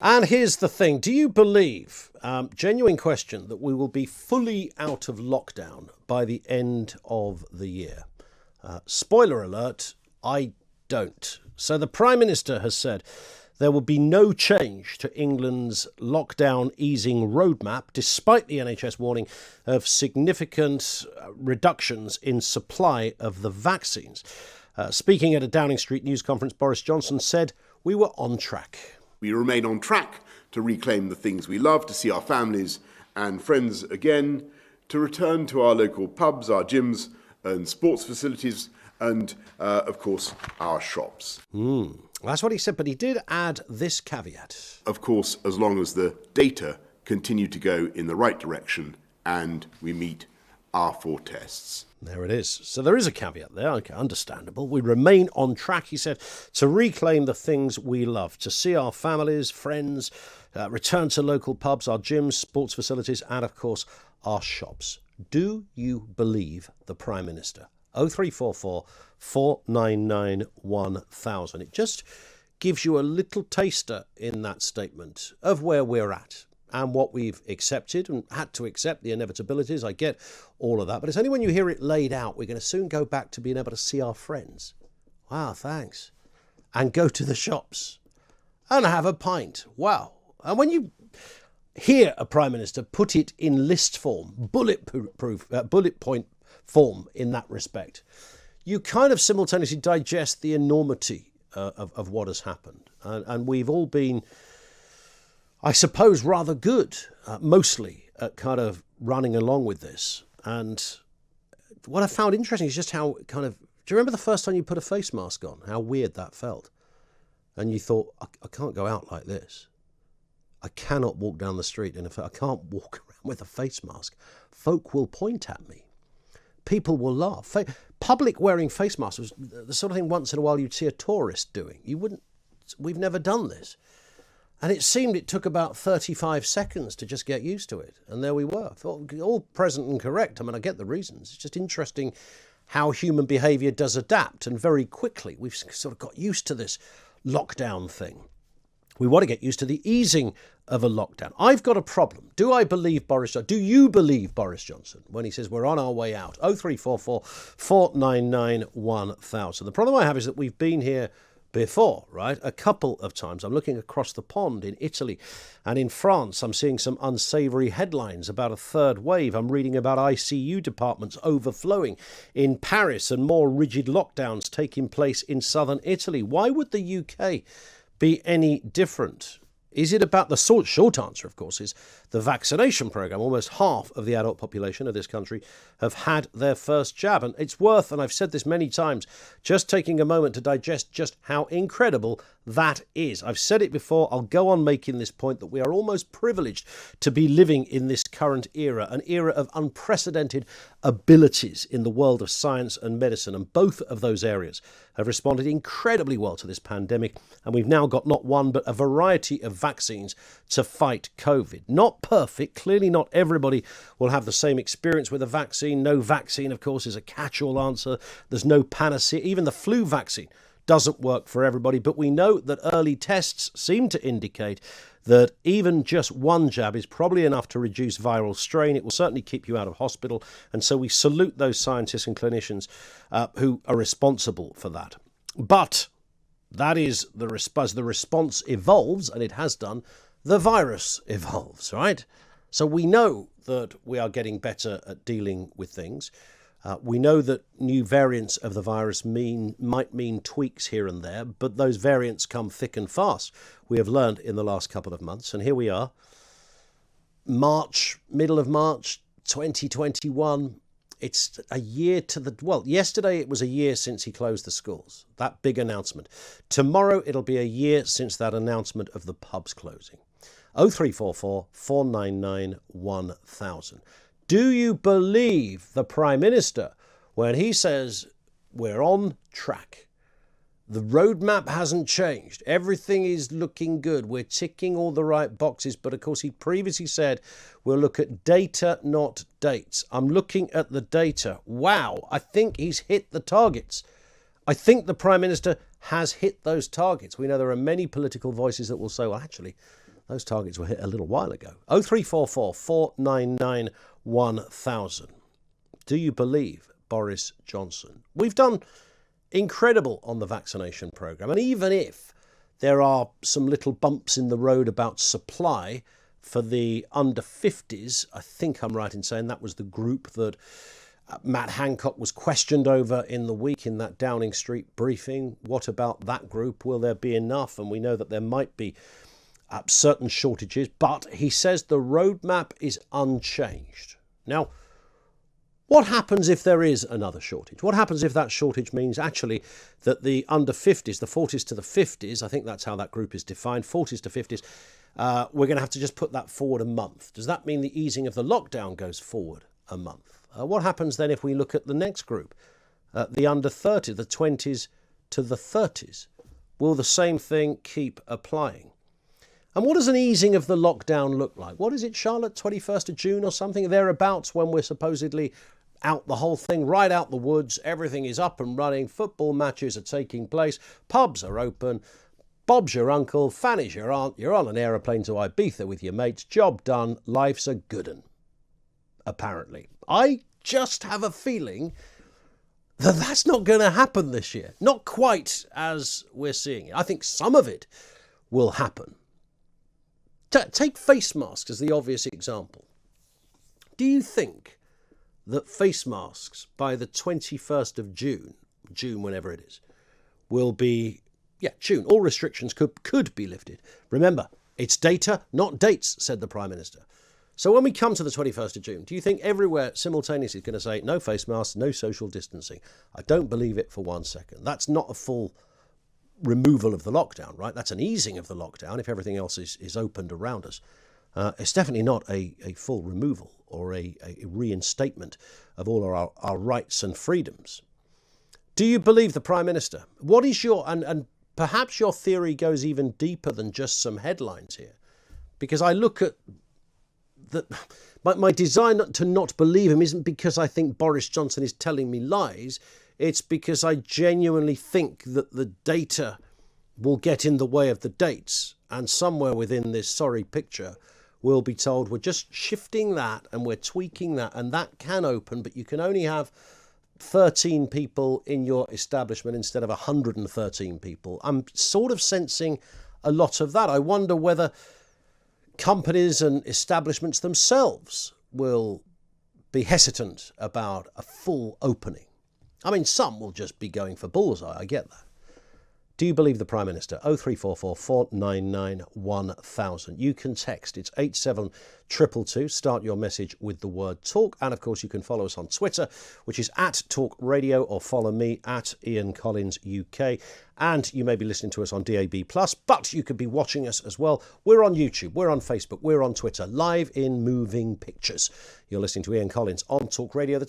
And here's the thing. Do you believe, genuine question, that we will be fully out of lockdown by the end of the year? Spoiler alert, I don't. So the Prime Minister has said there will be no change to England's lockdown easing roadmap, despite the NHS warning of significant reductions in supply of the vaccines. Speaking at a Downing Street news conference, Boris Johnson said we were on track. We remain on track to reclaim the things we love, to see our families and friends again, to return to our local pubs, our gyms and sports facilities, and, of course, our shops. That's what he said, but he did add this caveat. Of course, as long as the data continue to go in the right direction and we meet our 4 tests. There it is. So there is a caveat there. Okay, understandable. We remain on track, he said, to reclaim the things we love, to see our families, friends, return to local pubs, our gyms, sports facilities, and, of course, our shops. Do you believe the Prime Minister? 0344 499 1000. It just gives you a little taster in that statement of where we're at and what we've accepted and had to accept, the inevitabilities. I get all of that. But it's only when you hear it laid out, we're going to soon go back to being able to see our friends. Wow, thanks. And go to the shops and have a pint. Wow. And when you hear a Prime Minister put it in list form, bullet point form in that respect, you kind of simultaneously digest the enormity of what has happened. And we've all been, I suppose, rather good, mostly, at kind of running along with this. And what I found interesting is just how kind of, do you remember the first time you put a face mask on? How weird that felt. And you thought, I can't go out like this. I cannot walk down the street, and if I can't walk around with a face mask, folk will point at me. People will laugh. Public wearing face masks was the sort of thing once in a while you'd see a tourist doing. We've never done this. And it seemed it took about 35 seconds to just get used to it. And there we were, all present and correct. I mean, I get the reasons. It's just interesting how human behaviour does adapt. And very quickly, we've sort of got used to this lockdown thing. We want to get used to the easing of a lockdown. I've got a problem. Do I believe Boris Johnson? Do you believe Boris Johnson when he says we're on our way out? 0344 499 1000. The problem I have is that we've been here before, right? A couple of times. I'm looking across the pond in Italy and in France. I'm seeing some unsavoury headlines about a third wave. I'm reading about ICU departments overflowing in Paris and more rigid lockdowns taking place in southern Italy. Why would the UK be any different? Is it about the short answer, of course, is the vaccination program? Almost half of the adult population of this country have had their first jab. And it's worth, and I've said this many times, just taking a moment to digest just how incredible that is. I've said it before. I'll go on making this point that we are almost privileged to be living in this current era, an era of unprecedented abilities in the world of science and medicine. And both of those areas have responded incredibly well to this pandemic. And we've now got not one, but a variety of vaccines to fight COVID. Not perfect. Clearly not everybody will have the same experience with a vaccine. No vaccine, of course, is a catch-all answer. There's no panacea. Even the flu vaccine doesn't work for everybody. But we know that early tests seem to indicate that even just one jab is probably enough to reduce viral strain. It will certainly keep you out of hospital. And so we salute those scientists and clinicians who are responsible for that. But that is the response. The response evolves, and it has done. The virus evolves, right? So we know that we are getting better at dealing with things. We know that new variants of the virus might mean tweaks here and there, but those variants come thick and fast. We have learned in the last couple of months, and here we are, middle of March 2021. It's a year yesterday it was a year since he closed the schools, that big announcement. Tomorrow it'll be a year since that announcement of the pubs closing. 0344 499 1000. Do you believe the Prime Minister when he says we're on track? The roadmap hasn't changed. Everything is looking good. We're ticking all the right boxes. But of course, he previously said we'll look at data, not dates. I'm looking at the data. Wow, I think he's hit the targets. I think the Prime Minister has hit those targets. We know there are many political voices that will say, well, actually, Those targets were hit a little while ago. 0344 499 1000. Do you believe Boris Johnson? We've done incredible on the vaccination programme, and even if there are some little bumps in the road about supply for the under 50s, I think I'm right in saying that was the group that Matt Hancock was questioned over in the week in that Downing Street briefing. What about that group? Will there be enough? And we know that there might be certain shortages, but he says the roadmap is unchanged. Now, what happens if there is another shortage? What happens if that shortage means actually that the under 50s, the 40s to the 50s, I think that's how that group is defined, 40s to 50s, we're going to have to just put that forward a month. Does that mean the easing of the lockdown goes forward a month? What happens then if we look at the next group, the under 30, the 20s to the 30s? Will the same thing keep applying? And what does an easing of the lockdown look like? What is it, Charlotte, 21st of June or something, thereabouts, when we're supposedly out the whole thing, right out the woods, everything is up and running, football matches are taking place, pubs are open, Bob's your uncle, Fanny's your aunt, you're on an aeroplane to Ibiza with your mates, job done, life's a good 'un, apparently. I just have a feeling that that's not going to happen this year. Not quite as we're seeing it. I think some of it will happen. Take face masks as the obvious example. Do you think that face masks by the 21st of June, whenever it is, will be, June, all restrictions could be lifted? Remember, it's data, not dates, said the Prime Minister. So when we come to the 21st of June, do you think everywhere simultaneously is going to say no face masks, no social distancing? I don't believe it for 1 second. That's not a full removal of the lockdown, right? That's an easing of the lockdown if everything else is opened around us. It's definitely not a full removal or a reinstatement of all our rights and freedoms. Do you believe the Prime Minister? What is your, and perhaps your theory goes even deeper than just some headlines here, because I look at my desire to not believe him isn't because I think Boris Johnson is telling me lies. It's because I genuinely think that the data will get in the way of the dates, and somewhere within this sorry picture we'll be told we're just shifting that and we're tweaking that, and that can open, but you can only have 13 people in your establishment instead of 113 people. I'm sort of sensing a lot of that. I wonder whether companies and establishments themselves will be hesitant about a full opening. I mean, some will just be going for bullseye, I get that. Do you believe the Prime Minister? 0344 499 1000. You can text. It's 87222. Start your message with the word talk. And of course, you can follow us on Twitter, which is @Talk Radio, or follow me @Ian Collins UK. And you may be listening to us on DAB+, but you could be watching us as well. We're on YouTube, we're on Facebook, we're on Twitter, live in moving pictures. You're listening to Ian Collins on Talk Radio.